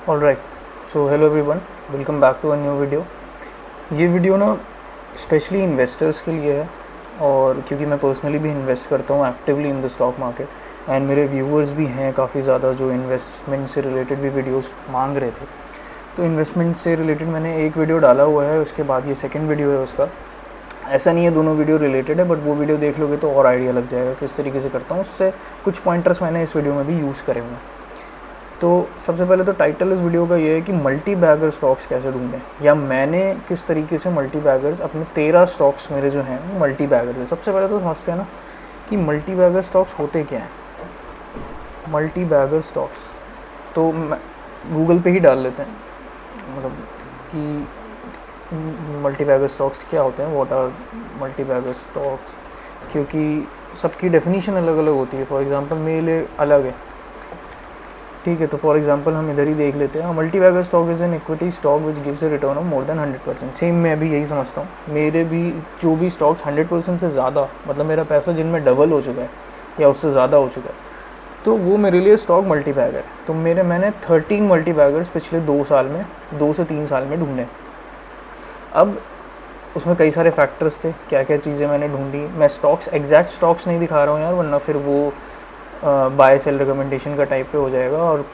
Alright, so hello everyone, welcome back to a new video. ये video ना specially investors के लिए है, और क्योंकि मैं पर्सनली भी इन्वेस्ट करता हूँ actively in the stock market and मेरे व्यूअर्स भी हैं काफ़ी ज़्यादा जो इन्वेस्टमेंट से रिलेटेड भी वीडियोस मांग रहे थे। तो इन्वेस्टमेंट से रिलेटेड मैंने एक वीडियो डाला हुआ है, उसके बाद ये सेकंड वीडियो है उसका। ऐसा नहीं है दोनों वीडियो रिलेटेड है, बट वो वीडियो देख लोगे तो और आइडिया लग जाएगा किस तरीके से करता हूँ। उससे कुछ पॉइंटर्स मैंने इस वीडियो में भी यूज़ करे हुए हैं। तो सबसे पहले तो टाइटल इस वीडियो का ये है कि मल्टी बैगर स्टॉक्स कैसे ढूंढें, या मैंने किस तरीके से मल्टी बैगर्स अपने 13 स्टॉक्स मेरे जो हैं वो मल्टी बैगर है। सबसे पहले तो समझते हैं ना कि मल्टी बैगर स्टॉक्स होते क्या हैं। मल्टी बैगर स्टॉक्स तो गूगल पे ही डाल लेते हैं, मतलब कि मल्टी बैगर स्टॉक्स क्या होते हैं, what are multibagger stocks, क्योंकि सबकी डेफिनेशन अलग अलग होती है। फॉर एग्जांपल मेरे लिए अलग है, ठीक है। तो फॉर एग्जांपल हम इधर ही देख लेते हैं। Multibagger stock is an equity stock which gives a return of more than 100%। Same मैं भी यही समझता हूँ। मेरे भी जो भी स्टॉक्स 100% से ज़्यादा, मतलब मेरा पैसा जिनमें डबल हो चुका है या उससे ज़्यादा हो चुका है, तो वो मेरे लिए स्टॉक मल्टी बैगर है। तो मैंने 13 मल्टी बैगर्स पिछले 2 साल में, 2 से 3 साल में ढूंढे। अब उसमें कई सारे फैक्टर्स थे, क्या क्या चीज़ें मैंने ढूंढी। मैं स्टॉक्स एग्जैक्ट स्टॉक्स नहीं दिखा रहा हूँ यार, वरना फिर वो बाय सेल रिकमेंडेशन का टाइप पे हो जाएगा और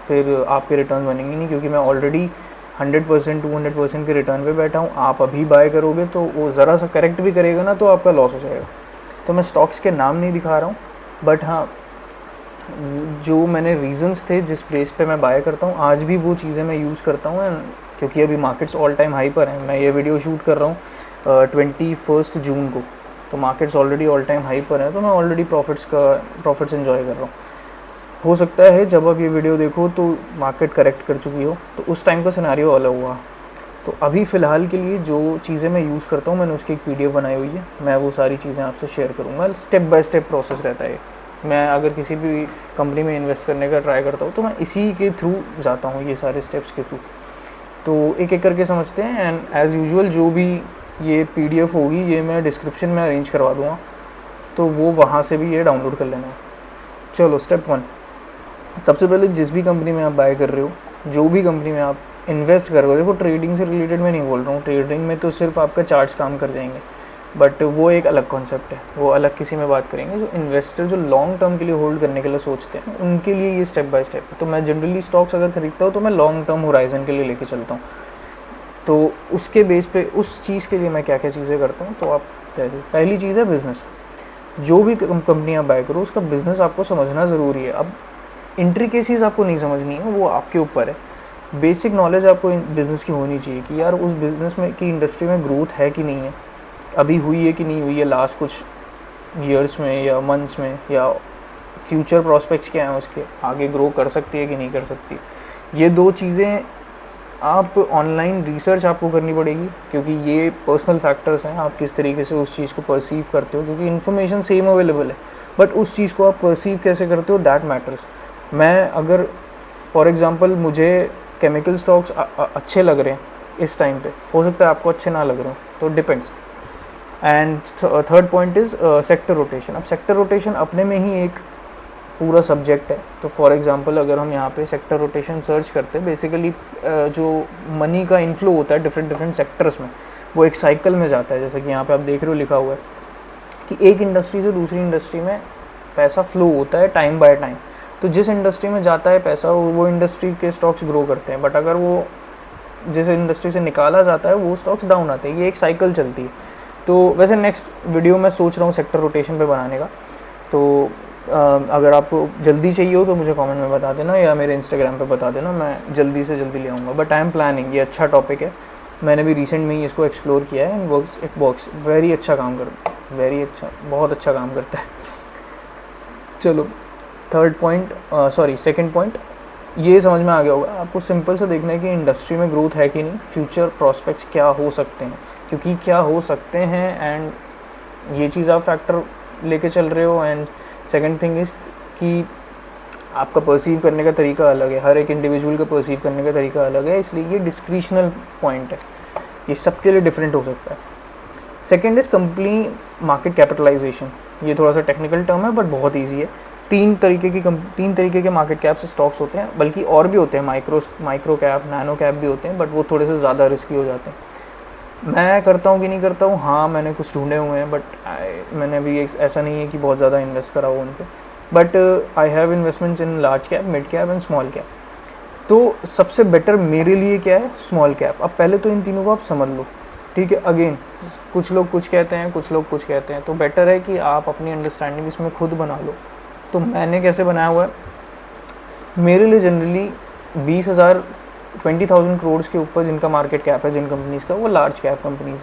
फिर आपके रिटर्न बनेंगे नहीं, क्योंकि मैं ऑलरेडी 100% 200% के रिटर्न पे बैठा हूँ। आप अभी बाय करोगे तो वो ज़रा सा करेक्ट भी करेगा ना तो आपका लॉस हो जाएगा। तो मैं स्टॉक्स के नाम नहीं दिखा रहा हूँ, बट हाँ जो मैंने रीजंस थे जिस बेस पे मैं बाय करता हूँ, आज भी वो चीज़ें मैं यूज़ करता हूँ। क्योंकि अभी मार्केट्स ऑल टाइम हाई पर हैं, मैं ये वीडियो शूट कर रहा हूँ 21 जून को, तो markets already all time high पर हैं, तो मैं ऑलरेडी प्रॉफिट्स एंजॉय कर रहा हूँ। हो सकता है जब आप ये वीडियो देखो तो मार्केट करेक्ट कर चुकी हो, तो उस टाइम का सिनेरियो अलग हुआ। तो अभी फ़िलहाल के लिए जो चीज़ें मैं यूज़ करता हूँ, मैंने उसकी एक पीडीएफ बनाई हुई है, मैं वो सारी चीज़ें आपसे शेयर करूँगा। स्टेप बाय स्टेप प्रोसेस रहता है। मैं अगर किसी भी कंपनी में इन्वेस्ट करने का ट्राई करता हूँ तो मैं इसी के थ्रू जाता हूँ, ये सारे स्टेप्स के थ्रू। तो एक एक करके समझते हैं। एंड एज़ यूजुअल जो भी ये पीडीएफ होगी ये मैं डिस्क्रिप्शन में अरेंज करवा दूँगा, तो वो वहाँ से भी ये डाउनलोड कर लेना है। चलो स्टेप 1। सबसे पहले जिस भी कंपनी में आप बाय कर रहे हो, जो भी कंपनी में आप इन्वेस्ट कर रहे हो, देखो ट्रेडिंग से रिलेटेड मैं नहीं बोल रहा हूँ, ट्रेडिंग में तो सिर्फ आपका चार्ट्स काम कर जाएंगे, बट वो एक अलग कॉन्सेप्ट है, वो अलग किसी में बात करेंगे। जो इन्वेस्टर जो लॉन्ग टर्म के लिए होल्ड करने के लिए सोचते हैं, उनके लिए ये स्टेप बाय स्टेप है। तो मैं जनरली स्टॉक्स अगर खरीदता हूँ तो मैं लॉन्ग टर्म होराइजन के लिए लेके चलता हूँ। तो उसके बेस पे उस चीज़ के लिए मैं क्या क्या चीज़ें करता हूँ, तो आप पहली चीज़ है बिज़नेस। जो भी कंपनी आप बाय करो उसका बिज़नेस आपको समझना ज़रूरी है। अब इंट्रिकेसीज आपको नहीं समझनी है, वो आपके ऊपर है। बेसिक नॉलेज आपको बिज़नेस की होनी चाहिए कि यार उस बिज़नेस में की इंडस्ट्री में ग्रोथ है कि नहीं है, अभी हुई है कि नहीं हुई है लास्ट कुछ ईयर्स में या मंथ्स में, या फ्यूचर प्रॉस्पेक्ट्स क्या हैं उसके, आगे ग्रो कर सकती है कि नहीं कर सकती। ये 2 चीज़ें आप ऑनलाइन रिसर्च आपको करनी पड़ेगी, क्योंकि ये पर्सनल फैक्टर्स हैं, आप किस तरीके से उस चीज़ को परसीव करते हो, क्योंकि इन्फॉर्मेशन सेम अवेलेबल है, बट उस चीज़ को आप परसीव कैसे करते हो दैट मैटर्स। मैं अगर फॉर एग्ज़ाम्पल मुझे केमिकल स्टॉक्स अच्छे लग रहे हैं इस टाइम पे, हो सकता है आपको अच्छे ना लग रहे हो, तो depends. And third point is sector rotation. अब सेक्टर रोटेशन अपने में ही एक पूरा सब्जेक्ट है। तो फॉर एग्जांपल अगर हम यहाँ पे सेक्टर रोटेशन सर्च करते हैं, बेसिकली जो मनी का इनफ्लो होता है डिफरेंट सेक्टर्स में, वो एक साइकिल में जाता है। जैसे कि यहाँ पे आप देख रहे हो लिखा हुआ है कि एक इंडस्ट्री से दूसरी इंडस्ट्री में पैसा फ्लो होता है टाइम बाय टाइम। तो जिस इंडस्ट्री में जाता है पैसा, वो इंडस्ट्री के स्टॉक्स ग्रो करते हैं, बट अगर वो जिस इंडस्ट्री से निकाला जाता है वो स्टॉक्स डाउन आते हैं। ये एक साइकिल चलती है। तो वैसे नेक्स्ट वीडियो मैं सोच रहा हूँ सेक्टर रोटेशन पे बनाने का, तो अगर आपको जल्दी चाहिए हो तो मुझे कमेंट में बता देना या मेरे इंस्टाग्राम पे बता देना, मैं जल्दी से जल्दी ले आऊँगा। बट आई एम प्लानिंग, ये अच्छा टॉपिक है, मैंने भी रिसेंट में ही इसको एक्सप्लोर किया है। एंड इट वर्क्स वेरी अच्छा काम करता है, वेरी अच्छा, बहुत अच्छा काम करता है। चलो सेकंड पॉइंट ये समझ में आ गया होगा आपको। सिंपल से देखना है कि इंडस्ट्री में ग्रोथ है कि नहीं, फ्यूचर प्रॉस्पेक्ट्स क्या हो सकते हैं, क्योंकि क्या हो सकते हैं एंड ये चीज़ आप फैक्टर लेके चल रहे हो। एंड सेकंड थिंग इज़ कि आपका परसीव करने का तरीका अलग है, हर एक इंडिविजुअल का परसीव करने का तरीका अलग है, इसलिए ये डिस्क्रिशनल पॉइंट है, ये सबके लिए डिफरेंट हो सकता है। Second is company market capitalisation. ये थोड़ा सा टेक्निकल टर्म है बट बहुत ईजी है। तीन तरीके के मार्केट कैप से स्टॉक्स होते हैं, बल्कि और भी होते हैं, माइक्रो कैप, नैनो कैप भी होते हैं, बट वो थोड़े से ज़्यादा रिस्की हो जाते हैं। मैं करता हूँ कि नहीं करता हूँ, हाँ मैंने कुछ ढूंढे हुए हैं, बट मैंने अभी ऐसा नहीं है कि बहुत ज़्यादा इन्वेस्ट करा हुआ उन पर, but I have investments in large cap, mid cap and small cap. तो सबसे बेटर मेरे लिए क्या है, स्मॉल कैप। अब पहले तो इन तीनों को आप समझ लो, ठीक है। अगेन कुछ लोग कुछ कहते हैं, कुछ लोग कुछ कहते हैं, तो बेटर है कि आप अपनी अंडरस्टैंडिंग इसमें खुद बना लो। तो मैंने कैसे बनाया हुआ है, मेरे लिए जनरली 20,000 20,000 करोड़ के ऊपर जिनका मार्केट कैप है जिन कंपनीज़ का, वो लार्ज कैप कंपनीज़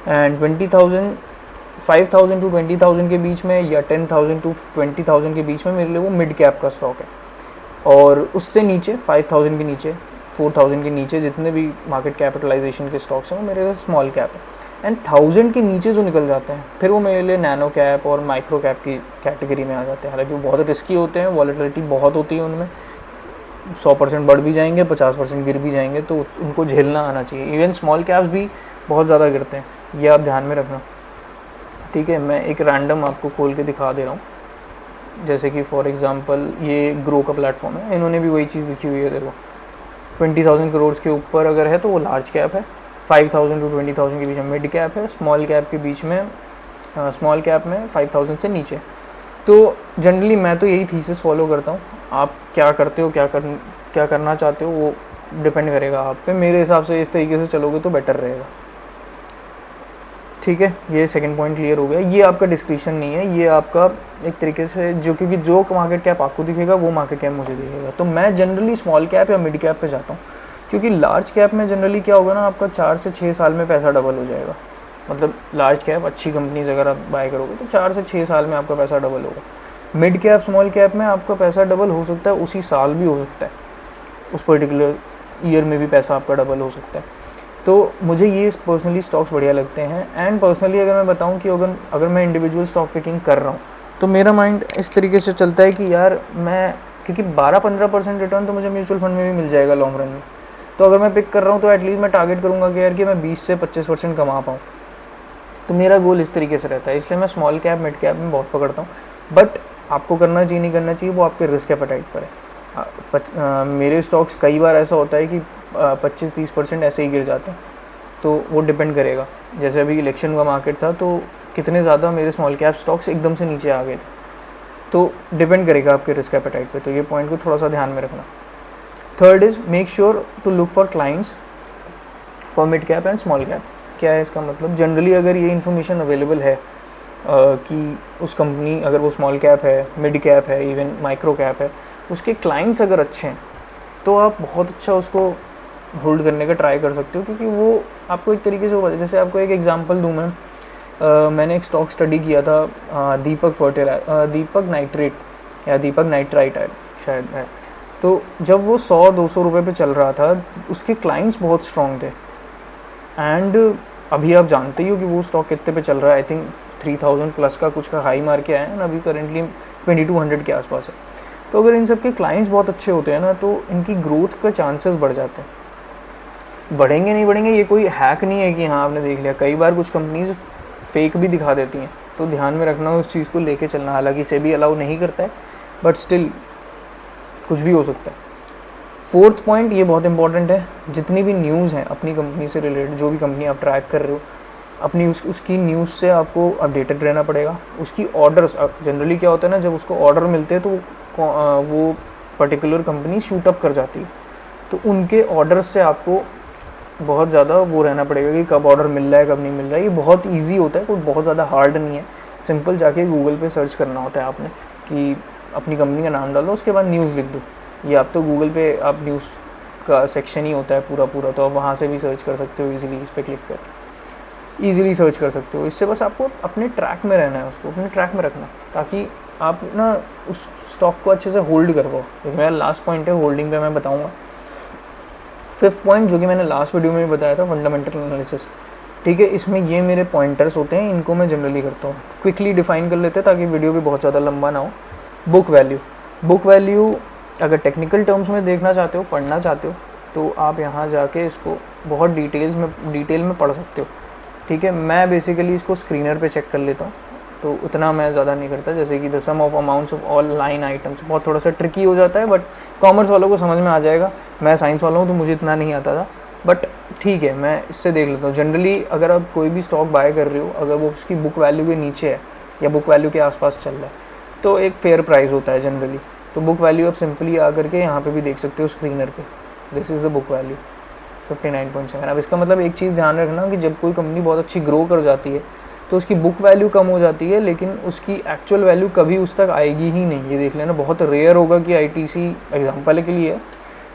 है। एंड 5,000 टू 20,000 के बीच में या 10,000 टू 20,000 के बीच में मेरे लिए वो मिड कैप का स्टॉक है। और उससे नीचे 5,000 के नीचे, 4,000 के नीचे जितने भी मार्केट कैपिटलाइजेशन के स्टॉक्स हैं वो मेरे लिए स्मॉल कैप है। एंड 1,000 के नीचे जो निकल जाते हैं फिर वो मेरे लिए नैनो कैप और माइक्रो कैप की कैटेगरी में आ जाते हैं। हालांकि वो बहुत रिस्की होते हैं, वॉलेटिलिटी बहुत होती है उनमें, 100% बढ़ भी जाएंगे, 50% गिर भी जाएंगे, तो उनको झेलना आना चाहिए। इवन स्मॉल कैप्स भी बहुत ज़्यादा गिरते हैं, ये आप ध्यान में रखना, ठीक है। मैं एक रैंडम आपको खोल के दिखा दे रहा हूँ, जैसे कि फॉर एग्जांपल ये ग्रो का प्लेटफॉर्म है, इन्होंने भी वही चीज़ लिखी हुई है, देखो 20,000 करोड़ के ऊपर अगर है तो वो लार्ज कैप है, 5,000 टू 20,000 के बीच में मिड कैप है, स्मॉल कैप के बीच में स्मॉल कैप में 5,000 से नीचे। तो जनरली मैं तो यही थीसिस फॉलो करता हूँ। आप क्या करते हो, क्या करना चाहते हो, वो डिपेंड करेगा आप पे। मेरे हिसाब से इस तरीके से चलोगे तो बेटर रहेगा, ठीक है। ये सेकंड पॉइंट क्लियर हो गया। ये आपका डिस्क्रिप्शन नहीं है, ये आपका एक तरीके से क्योंकि जो मार्केट कैप आपको दिखेगा वो मार्केट कैप मुझे दिखेगा। तो मैं जनरली स्मॉल कैप या मिड कैप पे जाता हूँ, क्योंकि लार्ज कैप में जनरली क्या होगा ना, आपका 4 से 6 साल में पैसा डबल हो जाएगा। मतलब लार्ज कैप अच्छी कंपनीज अगर आप बाय करोगे तो 4 से 6 साल में आपका पैसा डबल होगा। मिड कैप स्मॉल कैप में आपका पैसा डबल हो सकता है, उसी साल भी हो सकता है, उस पर्टिकुलर ईयर में भी पैसा आपका डबल हो सकता है। तो मुझे ये पर्सनली स्टॉक्स बढ़िया लगते हैं। एंड पर्सनली अगर मैं बताऊं कि अगर मैं इंडिविजुअल स्टॉक पिकिंग कर रहा हूँ तो मेरा माइंड इस तरीके से चलता है कि यार मैं, क्योंकि 12-15% रिटर्न तो मुझे म्यूचुअल फंड में भी मिल जाएगा लॉन्ग रन में, तो अगर मैं पिक कर रहा हूँ तो एटलीस्ट मैं टारगेट करूँगा कि यार कि मैं 20 से 25% कमा पाऊँ। तो मेरा गोल इस तरीके से रहता है, इसलिए मैं स्मॉल कैप मिड कैप में बहुत पकड़ता हूँ। बट आपको करना चाहिए नहीं करना चाहिए वो आपके रिस्क एपेटाइट पर है। मेरे स्टॉक्स कई बार ऐसा होता है कि 25-30% ऐसे ही गिर जाते हैं, तो वो डिपेंड करेगा। जैसे अभी इलेक्शन का मार्केट था तो कितने ज़्यादा मेरे स्मॉल कैप स्टॉक्स एकदम से नीचे आ गए थे, तो डिपेंड करेगा आपके रिस्क एपेटाइट पे। तो ये पॉइंट को थोड़ा सा ध्यान में रखना। Third is make sure to look for clients for mid cap and small cap. क्या है इसका मतलब, जनरली अगर ये इन्फॉर्मेशन अवेलेबल है कि उस कंपनी अगर वो स्मॉल कैप है, मिड कैप है, इवन माइक्रो कैप है, उसके क्लाइंट्स अगर अच्छे हैं तो आप बहुत अच्छा उसको होल्ड करने का ट्राई कर सकते हो, क्योंकि वो आपको एक तरीके से वो, जैसे आपको एक एग्जांपल दूं मैं, मैंने एक स्टॉक स्टडी किया था दीपक नाइट्रेट या दीपक नाइट्राइट है शायद है। तो जब वो 100-200 रुपये पे चल रहा था, उसके क्लाइंट्स बहुत स्ट्रॉन्ग थे। एंड अभी आप जानते ही हो कि वो स्टॉक कितने पे चल रहा है, आई थिंक 3,000 प्लस का कुछ का हाई मार के आया है, और अभी करेंटली 2,200 के आसपास है। तो अगर इन सब के क्लाइंट्स बहुत अच्छे होते हैं ना, तो इनकी ग्रोथ का चांसेस बढ़ जाते हैं। बढ़ेंगे नहीं बढ़ेंगे ये कोई हैक नहीं है कि हाँ आपने देख लिया, कई बार कुछ कंपनीज फेक भी दिखा देती हैं, तो ध्यान में रखना उस चीज़ को लेके चलना। हालांकि से भी अलाउ नहीं करता है, बट स्टिल कुछ भी हो सकता है। फोर्थ पॉइंट, ये बहुत इंपॉर्टेंट है, जितनी भी न्यूज़ हैं अपनी कंपनी से रिलेटेड, जो भी कंपनी आप ट्रैक कर रहे हो, अपनी उसकी न्यूज़ से आपको अपडेटेड रहना पड़ेगा। उसकी ऑर्डर्स, जनरली क्या होता है ना, जब उसको ऑर्डर मिलते हैं तो वो पर्टिकुलर कंपनी शूट अप कर जाती है, तो उनके ऑर्डर्स से आपको बहुत ज़्यादा वो रहना पड़ेगा कि कब ऑर्डर मिल रहा है कब नहीं मिल रहा है। ये बहुत ईजी होता है, कोई बहुत ज़्यादा हार्ड नहीं है। सिंपल जाके गूगल पे सर्च करना होता है आपने कि अपनी कंपनी का नाम डालो, उसके बाद न्यूज़ लिख दो। ये आप तो गूगल पे आप न्यूज़ का सेक्शन ही होता है पूरा, तो आप वहाँ से भी सर्च कर सकते हो ईजिली, इस पर क्लिक करके ईजिली सर्च कर सकते हो। इससे बस आपको अपने ट्रैक में रहना है, उसको अपने ट्रैक में रखना, ताकि आप ना उस स्टॉक को अच्छे से होल्ड कर पाओ। तो मेरा लास्ट पॉइंट है होल्डिंग पे, मैं बताऊँगा। फिफ्थ पॉइंट जो कि मैंने लास्ट वीडियो में भी बताया था, फंडामेंटल एनालिसिस, ठीक है। इसमें ये मेरे पॉइंटर्स होते हैं, इनको मैं जनरली करता हूँ। क्विकली डिफाइन कर लेते हैं ताकि वीडियो भी बहुत ज़्यादा लंबा ना हो। बुक वैल्यू अगर टेक्निकल टर्म्स में देखना चाहते हो, पढ़ना चाहते हो, तो आप यहाँ जाके इसको बहुत डिटेल में पढ़ सकते हो, ठीक है। मैं बेसिकली इसको स्क्रीनर पे चेक कर लेता हूँ, तो उतना मैं ज़्यादा नहीं करता, जैसे कि the sum of amounts of all line items, बहुत थोड़ा सा ट्रिकी हो जाता है, बट कॉमर्स वालों को समझ में आ जाएगा। मैं साइंस वाला हूँ तो मुझे इतना नहीं आता था, बट ठीक है, मैं इससे देख लेता हूँ। जनरली अगर आप कोई भी स्टॉक बाय कर रहे हो, अगर वो उसकी बुक वैल्यू के नीचे है या बुक वैल्यू के आसपास चल रहा है, तो एक फेयर प्राइस होता है जनरली। तो बुक वैल्यू आप सिंपली आकर के यहाँ पे भी देख सकते हो स्क्रीनर पे, this is the book value 59.7। अब इसका मतलब एक चीज़ ध्यान रखना कि जब कोई कंपनी बहुत अच्छी ग्रो कर जाती है तो उसकी बुक वैल्यू कम हो जाती है, लेकिन उसकी एक्चुअल वैल्यू कभी उस तक आएगी ही नहीं। ये देख लेना, बहुत रेयर होगा कि ITC एग्जाम्पल के लिए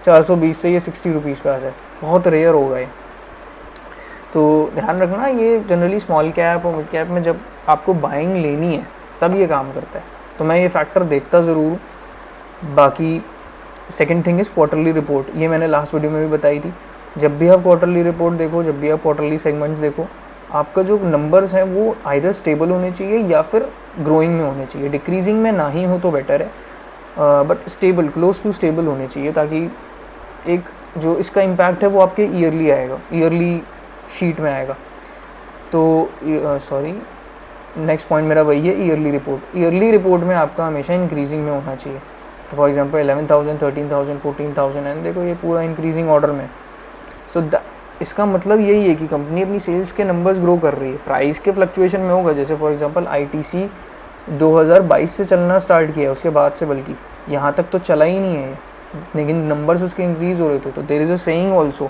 420 से ये 60 रुपीज़ पे आ जाए, बहुत रेयर होगा ये। तो ध्यान रखना, ये जनरली स्मॉल कैप और मिड कैप में जब आपको बाइंग लेनी है तब ये काम करता है, तो मैं ये फैक्टर देखता ज़रूर हूँ। बाकी second thing is quarterly report, ये मैंने लास्ट वीडियो में भी बताई थी। जब भी आप क्वार्टरली रिपोर्ट देखो, जब भी आप क्वार्टरली सेगमेंट्स देखो, आपका जो नंबर्स हैं वो आइदर स्टेबल होने चाहिए या फिर ग्रोइंग में होने चाहिए। डिक्रीजिंग में ना ही हो तो बेटर है, but stable, close to stable होने चाहिए, ताकि एक जो इसका इम्पैक्ट है वो आपके ईयरली आएगा, ईयरली शीट में आएगा। तो नेक्स्ट पॉइंट मेरा वही है, ईयरली रिपोर्ट। ईयरली रिपोर्ट में आपका हमेशा इंक्रीजिंग में होना चाहिए। तो फॉर एग्जांपल 11,000, 13,000, 14,000 एंड देखो ये पूरा इंक्रीजिंग ऑर्डर में। सो इसका मतलब यही है कि कंपनी अपनी सेल्स के नंबर्स ग्रो कर रही है। प्राइस के फ्लक्चुएशन में होगा, जैसे फॉर एग्जांपल ITC 2022 से चलना स्टार्ट किया है, उसके बाद से, बल्कि यहाँ तक तो चला ही नहीं है, लेकिन नंबर्स उसके इंक्रीज़ हो रहे थे। तो there is a saying also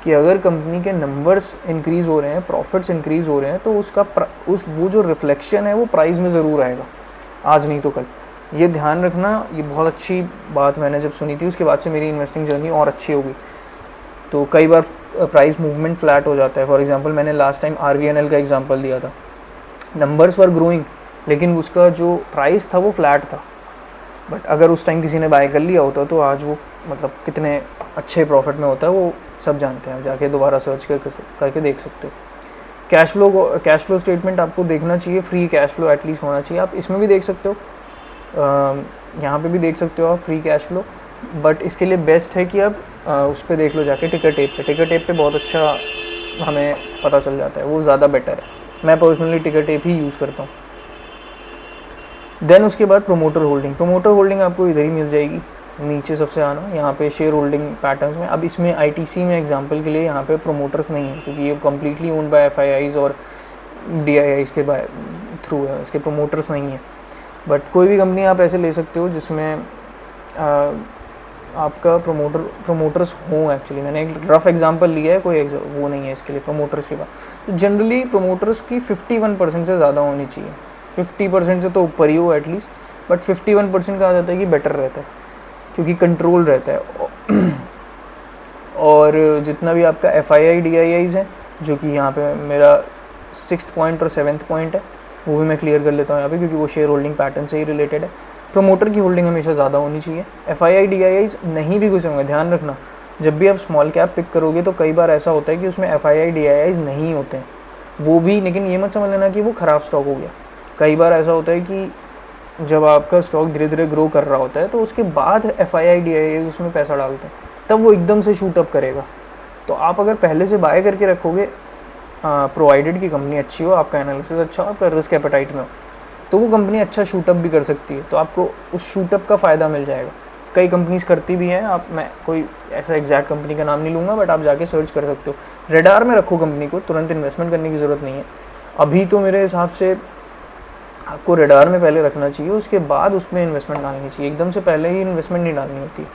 कि अगर कंपनी के नंबर्स इंक्रीज़ हो रहे हैं, प्रॉफिट्स इंक्रीज़ हो रहे हैं, तो उसका वो जो रिफ्लेक्शन है वो प्राइस में ज़रूर आएगा, आज नहीं तो कल। ये ध्यान रखना, ये बहुत अच्छी बात मैंने जब सुनी थी, उसके बाद से मेरी इन्वेस्टिंग जर्नी और अच्छी होगी। तो कई बार प्राइस मूवमेंट फ्लैट हो जाता है। फॉर एग्जांपल मैंने लास्ट टाइम RVNL का एग्जांपल दिया था, नंबर्स वर ग्रोइंग लेकिन उसका जो प्राइस था वो फ्लैट था, बट अगर उस टाइम किसी ने बाय कर लिया होता तो आज वो मतलब कितने अच्छे प्रॉफिट में होता है वो सब जानते हैं, जाके दोबारा सर्च करके देख सकते हो। कैश फ्लो स्टेटमेंट आपको देखना चाहिए, फ्री कैश फ्लो एटलीस्ट होना चाहिए। आप इसमें भी देख सकते हो, यहाँ पे भी देख सकते हो आप फ्री कैश फ्लो, बट इसके लिए बेस्ट है कि आप उस पर देख लो जाके, टिकर टेप पे। टिकर टेप पे बहुत अच्छा हमें पता चल जाता है, वो ज़्यादा बेटर है। मैं पर्सनली टिकर टेप ही यूज़ करता हूँ। देन उसके बाद प्रोमोटर होल्डिंग। प्रोमोटर होल्डिंग आपको इधर ही मिल जाएगी, नीचे सबसे आना, यहाँ पे शेयर होल्डिंग पैटर्न्स में। अब इसमें ITC में एग्जांपल के लिए यहाँ पे प्रोमोटर्स नहीं है, क्योंकि ये कम्प्लीटली ओन्ड बाय FIIs और DIIs के थ्रू है, इसके प्रोमोटर्स नहीं है। बट कोई भी कंपनी आप ऐसे ले सकते हो जिसमें आपका प्रोमोटर्स हों। एक्चुअली मैंने एक रफ एग्जांपल लिया है, कोई वो नहीं है इसके लिए प्रोमोटर्स के बाद। तो जनरली प्रोमोटर्स की 51% से ज़्यादा होनी चाहिए, 50% से तो ऊपर ही हो एटलीस्ट, बट 51% कहा जाता है कि बेटर रहता है, क्योंकि कंट्रोल रहता है। और जितना भी आपका FII DIIs है, जो कि यहाँ पे मेरा 6th पॉइंट और 7th पॉइंट है, वो भी मैं क्लियर कर लेता हूँ यहाँ पे, क्योंकि वो शेयर होल्डिंग पैटर्न से ही रिलेटेड है। प्रोमोटर की होल्डिंग हमेशा ज़्यादा होनी चाहिए। FII DIIs नहीं भी कुछ होंगे, ध्यान रखना, जब भी आप स्मॉल कैप पिक करोगे तो कई बार ऐसा होता है कि उसमें FII DIIs नहीं होते हैं, वो भी, लेकिन ये मत समझ लेना कि वो ख़राब स्टॉक हो गया। कई बार ऐसा होता है कि जब आपका स्टॉक धीरे धीरे ग्रो कर रहा होता है तो उसके बाद FII DIIs उसमें पैसा डालते हैं, तब वो एकदम से शूट अप करेगा। तो आप अगर पहले से बाय करके रखोगे, प्रोवाइडेड की कंपनी अच्छी हो, आपका एनालिसिस अच्छा हो, आपका रिस्क एपेटाइट में हो, तो वो कंपनी अच्छा शूटअप भी कर सकती है, तो आपको उस शूटअप का फ़ायदा मिल जाएगा। कई कंपनीज करती भी हैं, आप, मैं कोई ऐसा एग्जैक्ट कंपनी का नाम नहीं लूँगा, बट आप जाके सर्च कर सकते हो। रेडार में रखो कंपनी को, तुरंत इन्वेस्टमेंट करने की ज़रूरत नहीं है अभी। तो मेरे हिसाब से आपको रेडार में पहले रखना चाहिए, उसके बाद उसमें इन्वेस्टमेंट डालनी चाहिए, एकदम से पहले ही इन्वेस्टमेंट नहीं डालनी होती।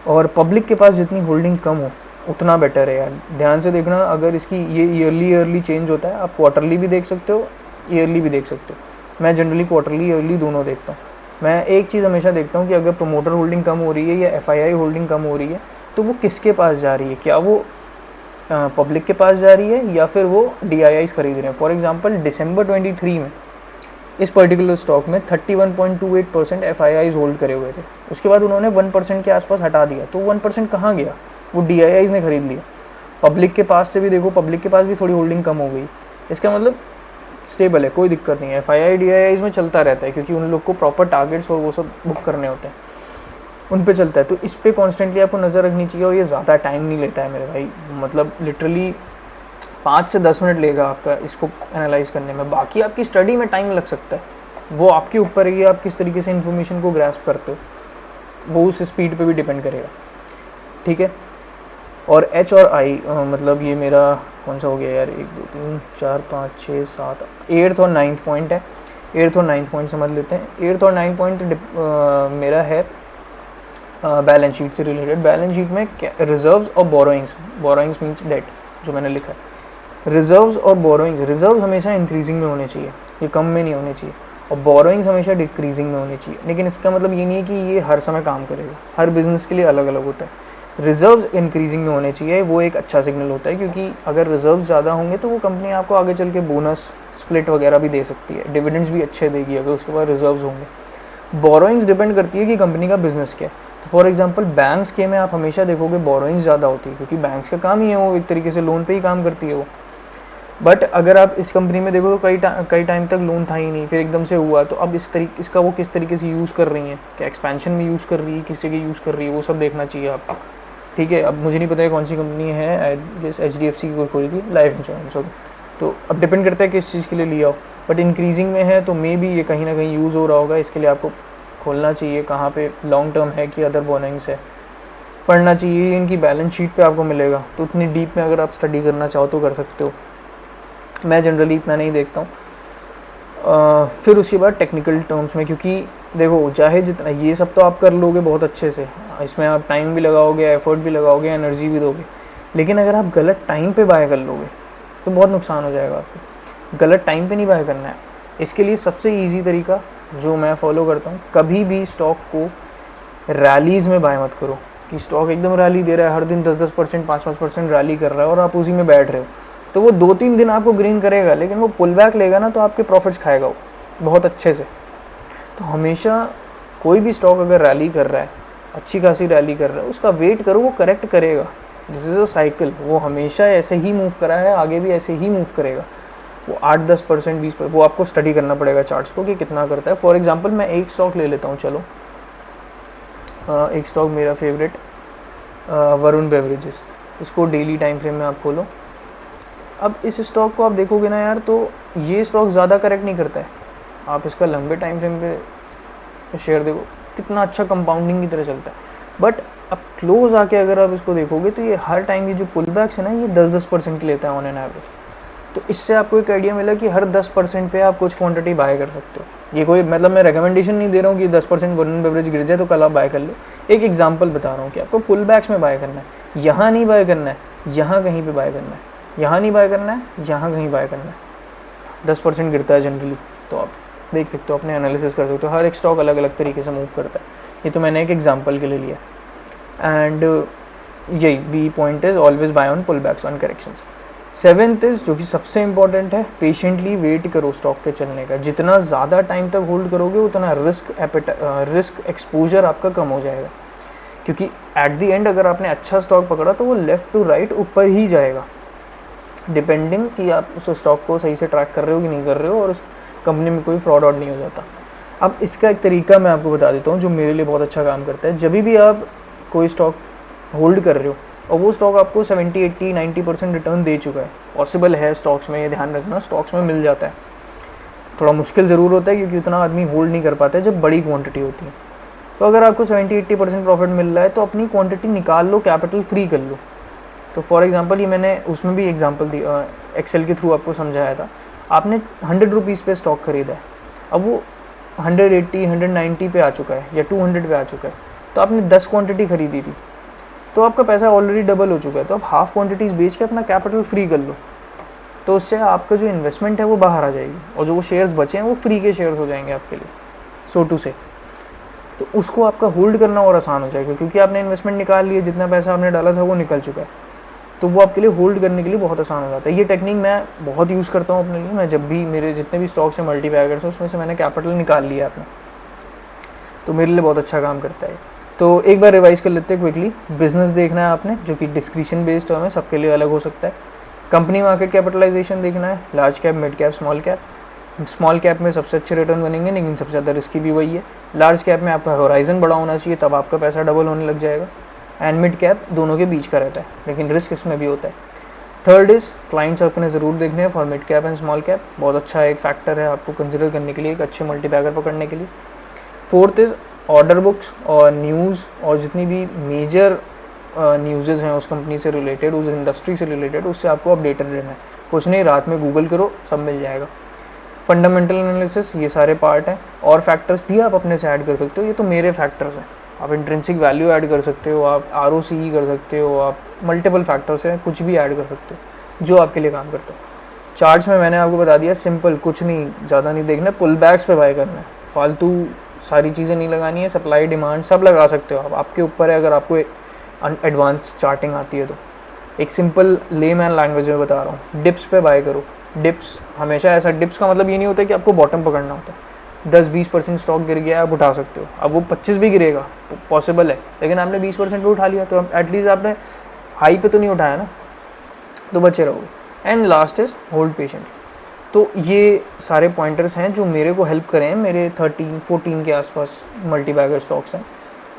और पब्लिक के पास जितनी होल्डिंग कम हो उतना बेटर है यार, ध्यान से देखना। अगर इसकी ये ईयरली चेंज होता है, आप क्वार्टरली भी देख सकते हो, ईयरली भी देख सकते हो। मैं जनरली क्वार्टरली ईयरली दोनों देखता हूँ। मैं एक चीज़ हमेशा देखता हूँ कि अगर प्रोमोटर होल्डिंग कम हो रही है या FII होल्डिंग कम हो रही है तो वो किसके पास जा रही है, क्या वो पब्लिक के पास जा रही है या फिर वो DIIs खरीद रहे हैं। फॉर एग्जांपल दिसंबर 23 में इस पर्टिकुलर स्टॉक में 31.28% FIIs होल्ड करे हुए थे, उसके बाद उन्होंने 1% के आसपास हटा दिया, तो 1% कहाँ गया, वो DIIs ने खरीद लिया। पब्लिक के पास से भी देखो, पब्लिक के पास भी थोड़ी होल्डिंग कम हो गई, इसका मतलब स्टेबल है, कोई दिक्कत नहीं है। FII DIIs में चलता रहता है, क्योंकि उन लोग को प्रॉपर टारगेट्स और वो सब बुक करने होते हैं, उन पे चलता है। तो इस पे कॉन्स्टेंटली आपको नज़र रखनी चाहिए, और ये ज़्यादा टाइम नहीं लेता है मेरे भाई, मतलब लिटरली 5 से 10 मिनट लेगा आपका इसको एनालाइज करने में, बाकी आपकी स्टडी में टाइम लग सकता है। वो आपके ऊपर है कि आप किस तरीके से इन्फॉर्मेशन को ग्रैस्प करते हो, वो उस स्पीड पे भी डिपेंड करेगा, ठीक है। और एच और आई मतलब ये मेरा कौन सा हो गया यार, 1 2 3 4 5 6 7 8th और 9th पॉइंट है। 8th और 9th पॉइंट समझ लेते हैं। 8th और 9th पॉइंट मेरा है बैलेंस शीट से रिलेटेड। बैलेंस शीट में रिजर्व्स और बोरोइंग्स, बोरोइंग्स मीन्स डेट जो मैंने लिखा है। रिजर्व्स और बोरोइंग्स, रिजर्व हमेशा इंक्रीजिंग में होने चाहिए, ये कम में नहीं होने चाहिए, और बोरोइंग्स हमेशा डिक्रीजिंग में होनी चाहिए। लेकिन इसका मतलब ये नहीं है कि ये हर समय काम करेगा, हर बिजनेस के लिए अलग अलग होता है। रिजर्व्स इंक्रीजिंग में होने चाहिए, वो एक अच्छा सिग्नल होता है, क्योंकि अगर रिजर्व्स ज़्यादा होंगे तो वो कंपनी आपको आगे चल के बोनस स्प्लिट वगैरह भी दे सकती है, डिविडेंड्स भी अच्छे देगी अगर उसके पास रिजर्व्स होंगे। बोरोइंग्स डिपेंड करती है कि कंपनी का बिजनेस क्या है। तो फॉर एग्जांपल बैंक्स के में आप हमेशा देखोगे बोरोइंग्स ज़्यादा होती है, क्योंकि बैंक्स का काम ही है वो एक तरीके से लोन पे ही काम करती है वो। बट अगर आप इस कंपनी में देखो तो कई टाइम तक लोन था ही नहीं, फिर एकदम से हुआ, तो अब इसका वो किस तरीके से यूज़ कर रही है, क्या एक्सपेंशन में यूज़ कर रही है, किस जगह यूज़ कर रही है, वो सब देखना चाहिए आपको, ठीक है। अब मुझे नहीं पता है कौन सी कंपनी है, आई गेस HDFC की कोई खोली थी, लाइफ इंश्योरेंस हो, तो अब डिपेंड करता है किस चीज़ के लिए लिया हो। बट इंक्रीजिंग में है तो मे बी ये कहीं ना कहीं यूज़ हो रहा होगा, इसके लिए आपको खोलना चाहिए कहाँ पे लॉन्ग टर्म है कि अदर बोरोइंग्स है, पढ़ना चाहिए, इनकी बैलेंस शीट पे आपको मिलेगा। तो उतनी डीप में अगर आप स्टडी करना चाहो तो कर सकते हो, मैं जनरली इतना नहीं देखता हूँ। फिर उसके बाद टेक्निकल टर्म्स में, क्योंकि देखो चाहे जितना ये सब तो आप कर लोगे बहुत अच्छे से, इसमें आप टाइम भी लगाओगे, एफर्ट भी लगाओगे, एनर्जी भी दोगे, लेकिन अगर आप गलत टाइम पे बाय कर लोगे तो बहुत नुकसान हो जाएगा आपको। गलत टाइम पे नहीं बाय करना है। इसके लिए सबसे ईजी तरीका जो मैं फॉलो करता हूँ, कभी भी स्टॉक को रैलीज़ में बाय मत करो, कि स्टॉक एकदम रैली दे रहा है, हर दिन 10-10% 5-5% रैली कर रहा है और आप उसी में बैठ रहे हो, तो वो 2-3 दिन आपको ग्रीन करेगा, लेकिन वो पुल बैक लेगा ना तो आपके प्रॉफिट्स खाएगा वो बहुत अच्छे से। तो हमेशा कोई भी स्टॉक अगर रैली कर रहा है, अच्छी खासी रैली कर रहा है, उसका वेट करो, वो करेक्ट करेगा। दिस इज़ अ साइकिल, वो हमेशा ऐसे ही मूव करा है, आगे भी ऐसे ही मूव करेगा। वो 8-10% 20%, वो आपको स्टडी करना पड़ेगा चार्ट्स को कि कितना करता है। फॉर एग्जांपल मैं एक स्टॉक ले लेता हूँ, चलो एक स्टॉक मेरा फेवरेट वरुण बेवरेजेस, इसको डेली टाइम फ्रेम में आप खोलो। अब इस स्टॉक को आप देखोगे ना यार, तो ये स्टॉक ज़्यादा करेक्ट नहीं करता है। आप इसका लंबे टाइम फ्रेम पे शेयर देखो, कितना अच्छा कंपाउंडिंग की तरह चलता है। बट अब क्लोज आके अगर आप इसको देखोगे तो ये हर टाइम ये जो पुल बैक्स है ना, ये 10-10% लेता है ऑन एन एवरेज। तो इससे आपको एक आइडिया मिला कि हर 10% पे आप कुछ क्वांटिटी बाय कर सकते हो। ये कोई मतलब मैं रिकमेंडेशन नहीं दे रहा हूँ कि 10% वरुण बेवरेज गिर जाए तो कल आप बाय कर लो। एक एग्जांपल बता रहा हूँ कि आपको पुल बैक्स में बाय करना है, यहाँ नहीं बाय करना है, यहाँ कहीं पे बाय करना है, यहाँ नहीं बाय करना है, यहाँ कहीं बाय करना है। 10% गिरता है जनरली, तो आप देख सकते हो, अपने एनालिसिस कर सकते हो, हर एक स्टॉक अलग अलग तरीके से मूव करता है। ये तो मैंने एक एग्जांपल के लिए लिया। एंड यही बी point is always buy on pullbacks on corrections. 7th is, जो कि सबसे इंपॉर्टेंट है, पेशेंटली वेट करो स्टॉक के चलने का। जितना ज़्यादा टाइम तक होल्ड करोगे उतना रिस्क एक्सपोजर आपका कम हो जाएगा, क्योंकि एट द एंड अगर आपने अच्छा स्टॉक पकड़ा तो वो लेफ़्ट टू राइट ऊपर ही जाएगा, डिपेंडिंग कि आप उस स्टॉक को सही से ट्रैक कर रहे हो कि नहीं कर रहे हो और उस कंपनी में कोई फ्रॉड नहीं हो जाता। अब इसका एक तरीका मैं आपको बता देता हूँ जो मेरे लिए बहुत अच्छा काम करता है। जब भी आप कोई स्टॉक होल्ड कर रहे हो और वो स्टॉक आपको 70, 80, 90% रिटर्न दे चुका है, पॉसिबल है स्टॉक्स में, ये ध्यान रखना, स्टॉक्स में मिल जाता है, थोड़ा मुश्किल ज़रूर होता है क्योंकि उतना आदमी होल्ड नहीं कर पाता है जब बड़ी क्वांटिटी होती है। तो अगर आपको 70-80% प्रॉफिट मिल रहा है तो अपनी क्वांटिटी निकाल लो, कैपिटल फ्री कर लो। तो फॉर एग्जांपल ये मैंने उसमें भी एग्जांपल दी, एक्सेल के थ्रू आपको समझाया था। आपने 100 रुपीज़ पे स्टॉक खरीदा है, अब वो 180, 190 पे आ चुका है या 200 पे आ चुका है, तो आपने 10 क्वांटिटी खरीदी थी, तो आपका पैसा ऑलरेडी डबल हो चुका है। तो आप हाफ क्वांटिटीज़ बेच के अपना कैपिटल फ्री कर लो, तो उससे आपका जो इन्वेस्टमेंट है वो बाहर आ जाएगी और जो वो शेयर्स बचे हैं वो फ्री के शेयर्स हो जाएंगे आपके लिए, सो टू से। तो उसको आपका होल्ड करना और आसान हो जाएगा क्योंकि आपने इन्वेस्टमेंट निकाल लिया, जितना पैसा आपने डाला था वो निकल चुका है, तो वो आपके लिए होल्ड करने के लिए बहुत आसान हो जाता है। ये टेक्निक मैं बहुत यूज़ करता हूँ अपने लिए। मैं जब भी मेरे जितने भी स्टॉक्स हैं मल्टीबैगर्स हैं उसमें से मैंने कैपिटल निकाल लिया अपना, तो मेरे लिए बहुत अच्छा काम करता है। तो एक बार रिवाइज कर लेते हैं क्विकली। बिजनेस देखना है आपने, जो कि डिस्क्रिप्शन बेस्ड टर्म है, सबके लिए अलग हो सकता है। कंपनी मार्केट कैपिटलाइजेशन देखना है, large cap, mid cap, small cap. Small cap में सबसे अच्छे रिटर्न बनेंगे लेकिन सबसे ज़्यादा रिस्की भी वही है। लार्ज कैप में आपका होराइजन बड़ा होना चाहिए, तब आपका पैसा डबल होने लग जाएगा। एंड मिड कैप दोनों के बीच का रहता है लेकिन रिस्क इसमें भी होता है। थर्ड इज़ क्लाइंट्स अपने ज़रूर देखने हैं for mid cap and small cap, बहुत अच्छा एक फैक्टर है आपको कंसिडर करने के लिए एक अच्छे मल्टीबैगर पकड़ने के लिए। फोर्थ इज़ ऑर्डर बुक्स और न्यूज़ और जितनी भी मेजर न्यूज़ हैं उस कंपनी से रिलेटेड, उस इंडस्ट्री से रिलेटेड, उससे आपको अपडेटेड रहना है। कुछ नहीं, रात में गूगल करो, सब मिल जाएगा। फंडामेंटल एनालिसिस, ये सारे पार्ट हैं। और फैक्टर्स भी आप अपने से ऐड कर सकते हो, ये तो मेरे फैक्टर्स हैं। आप इंट्रिंसिक वैल्यू ऐड कर सकते हो, आप ROCE कर सकते हो, आप मल्टीपल फैक्टर्स हैं, कुछ भी ऐड कर सकते हो जो आपके लिए काम करता हो। चार्ट्स में मैंने आपको बता दिया, सिंपल, कुछ नहीं, ज़्यादा नहीं देखना, पुल बैक्स पे बाय करना है, फालतू सारी चीज़ें नहीं लगानी है। सप्लाई डिमांड सब लगा सकते हो आप, आपके ऊपर है अगर आपको एडवांस चार्टिंग आती है तो। एक सिंपल लेमैन लैंग्वेज में बता रहा हूँ, डिप्स पे बाय करो। डिप्स हमेशा ऐसा, डिप्स का मतलब ये नहीं होता कि आपको बॉटम पकड़ना होता है। 10-20% स्टॉक गिर गया, आप उठा सकते हो। अब वो 25 भी गिरेगा, पॉसिबल है, लेकिन आपने 20% पे उठा लिया तो एटलीस्ट आपने हाई पे तो नहीं उठाया ना, तो बचे रहोगे। And last is hold patient. तो ये सारे पॉइंटर्स हैं जो मेरे को हेल्प करें, मेरे 13-14 के आसपास मल्टीबैगर स्टॉक्स हैं।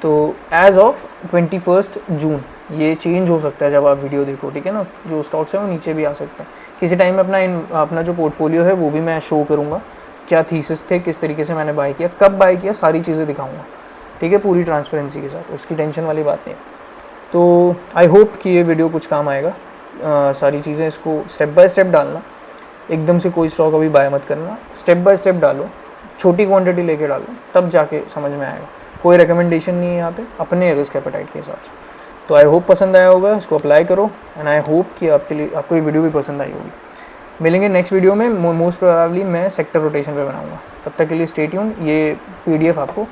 तो एज ऑफ 21 जून ये चेंज हो सकता है जब आप वीडियो देखो, ठीक है ना। जो स्टॉक्स हैं वो नीचे भी आ सकते हैं किसी टाइम। अपना जो पोर्टफोलियो है वो भी मैं शो करूँगा, क्या थीसिस थे, किस तरीके से मैंने बाय किया, कब बाय किया, सारी चीज़ें दिखाऊंगा, ठीक है, पूरी ट्रांसपेरेंसी के साथ, उसकी टेंशन वाली बात नहीं है। तो आई होप कि ये वीडियो कुछ काम आएगा। सारी चीज़ें इसको स्टेप बाय स्टेप डालना, एकदम से कोई स्टॉक अभी बाय मत करना, स्टेप बाय स्टेप डालो, छोटी क्वांटिटी लेके डालो, तब जाके समझ में आएगा। कोई रिकमेंडेशन नहीं है यहाँ पे, अपने रिस्क एपेटाइट के हिसाब से। तो आई होप पसंद आया होगा, इसको अप्लाई करो, एंड आई होप कि आपको ये वीडियो भी पसंद आई होगी। मिलेंगे नेक्स्ट वीडियो में, मोस्ट प्रोबेबली मैं सेक्टर रोटेशन पे बनाऊंगा। तब तक के लिए स्टे ट्यून्ड, ये PDF आपको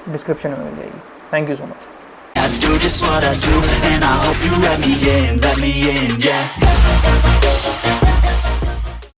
डिस्क्रिप्शन में मिल जाएगी। Thank you so much. I do just what I do, and I hope you let me in, yeah.